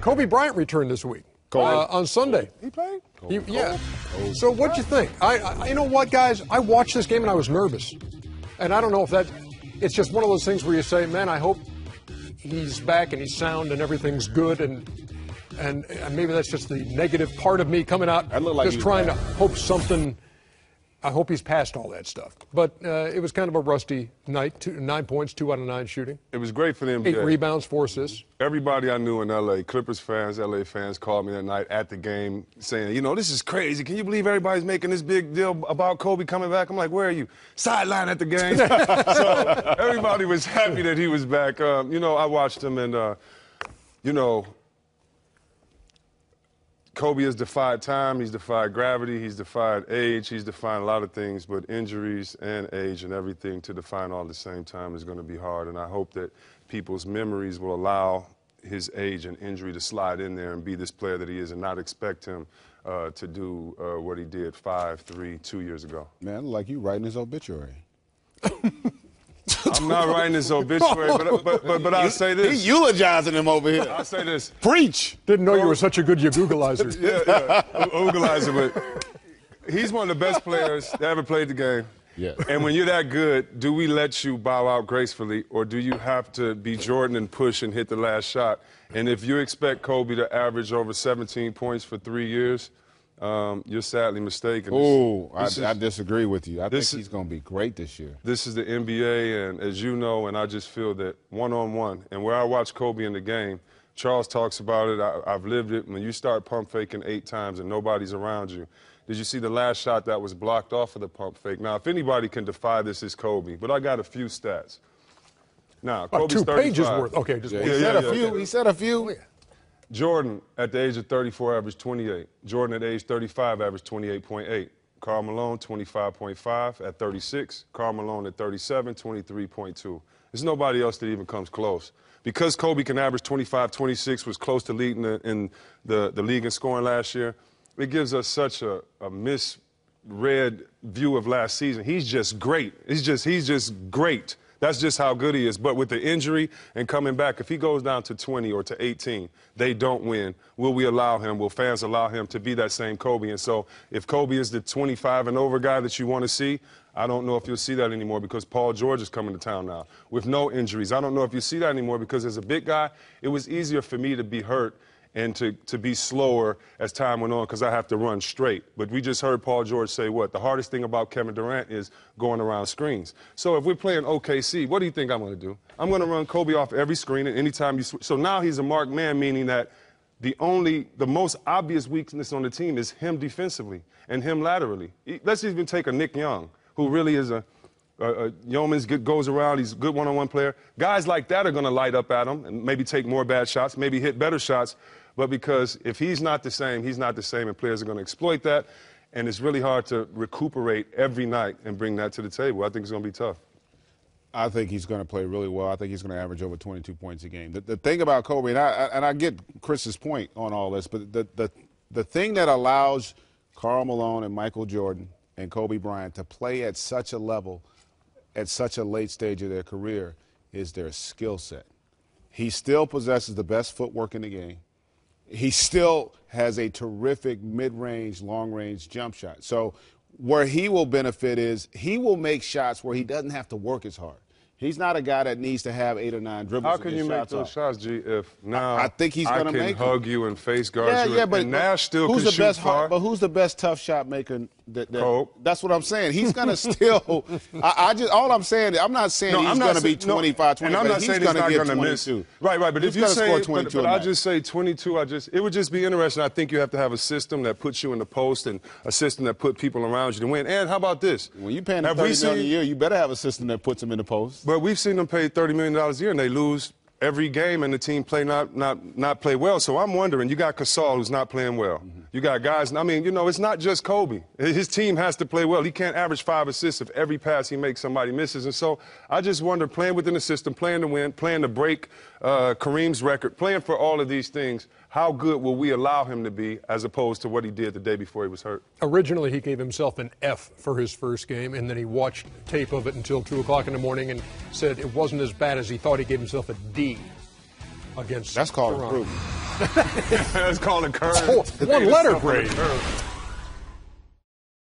Kobe Bryant returned this week on Sunday. He played? Yeah. So what'd you think? You know what, guys? I watched this game and I was nervous. And I don't know if it's just one of those things where you say, man, I hope he's back and he's sound and everything's good. And maybe that's just the negative part of me coming out, just trying to hope something. I hope he's past all that stuff. But it was kind of a rusty night. 9 points, 2 out of 9 shooting. It was great for them. 8 rebounds, 4 assists. Everybody I knew in L.A., Clippers fans, L.A. fans, called me that night at the game saying, you know, this is crazy. Can you believe everybody's making this big deal about Kobe coming back? I'm like, where are you? Sideline at the game. So everybody was happy that he was back. You know, I watched him and, you know, Kobe has defied time, he's defied gravity, he's defied age, he's defied a lot of things, but injuries and age and everything to define all at the same time is going to be hard. And I hope that people's memories will allow his age and injury to slide in there and be this player that he is and not expect him to do what he did 5, 3, 2 years ago. Man, like you writing his obituary. I'm not writing this obituary, but I'll say this. He's eulogizing him over here. I'll say this. Preach. Didn't know you were such a good Googleizer. yeah, Googleizer, but he's one of the best players that ever played the game. Yeah. And when you're that good, do we let you bow out gracefully, or do you have to be Jordan and push and hit the last shot? And if you expect Kobe to average over 17 points for 3 years, you're sadly mistaken. Oh, I disagree with you. I think he's going to be great this year. This is the NBA, and as you know, and I just feel that one-on-one, and where I watch Kobe in the game, Charles talks about it, I've lived it. When you start pump faking 8 times and nobody's around you, did you see the last shot that was blocked off of the pump fake? Now, if anybody can defy this, it's Kobe, but I got a few stats. Now, Kobe's 2 pages worth. Okay, just he said a few. He said a few. Oh, yeah. Jordan, at the age of 34, averaged 28. Jordan, at age 35, averaged 28.8. Karl Malone, 25.5 at 36. Karl Malone at 37, 23.2. There's nobody else that even comes close. Because Kobe can average 25, 26, was close to leading in the league in scoring last year, it gives us such a misread view of last season. He's just great. He's just great. That's just how good he is. But with the injury and coming back, if he goes down to 20 or to 18, they don't win. Will we allow him? Will fans allow him to be that same Kobe? And so if Kobe is the 25 and over guy that you want to see, I don't know if you'll see that anymore because Paul George is coming to town now with no injuries. I don't know if you see that anymore because as a big guy, it was easier for me to be hurt and to be slower as time went on because I have to run straight. But we just heard Paul George say what? The hardest thing about Kevin Durant is going around screens. So if we're playing OKC, what do you think I'm going to do? I'm going to run Kobe off every screen and anytime you so now he's a marked man, meaning that the most obvious weakness on the team is him defensively and him laterally. Let's even take a Nick Young, who really is a Yeoman's goes around, he's a good one-on-one player. Guys like that are going to light up at him and maybe take more bad shots, maybe hit better shots. But because if he's not the same, and players are going to exploit that. And it's really hard to recuperate every night and bring that to the table. I think it's going to be tough. I think he's going to play really well. I think he's going to average over 22 points a game. The thing about Kobe, and I get Chris's point on all this, but the thing that allows Karl Malone and Michael Jordan and Kobe Bryant to play at such a level at such a late stage of their career is their skill set. He still possesses the best footwork in the game. He still has a terrific mid-range, long-range jump shot. So where he will benefit is he will make shots where he doesn't have to work as hard. He's not a guy that needs to have 8 or 9 dribbles. How can you make those shots, G, if now I think he's going to make I can hug you and face guard you, but and Nash still who's can the shoot best far? But who's the best tough shot maker? Cole. That's what I'm saying. He's going to still all I'm saying, I'm not saying he's going to be 25, 20, and I'm not he's saying going to get 22. Miss. Right, but he's if you say, but I just just say 22, it would just be interesting. I think you have to have a system that puts you in the post and a system that put people around you to win. And how about this? When you're paying them $30 million a year, you better have a system that puts them in the post. But we've seen them pay $30 million a year and they lose every game and the team play not play well. So I'm wondering, you got Gasol who's not playing well. You got guys, I mean, you know, it's not just Kobe. His team has to play well. He can't average 5 assists if every pass he makes somebody misses. And so I just wonder, playing within the system, playing to win, playing to break Kareem's record, playing for all of these things, how good will we allow him to be as opposed to what he did the day before he was hurt? Originally, he gave himself an F for his first game, and then he watched tape of it until 2 o'clock in the morning and said it wasn't as bad as he thought. He gave himself a D against That's called Toronto. improvement. That's called a curve. Oh, one letter Stuff on a grade. curve.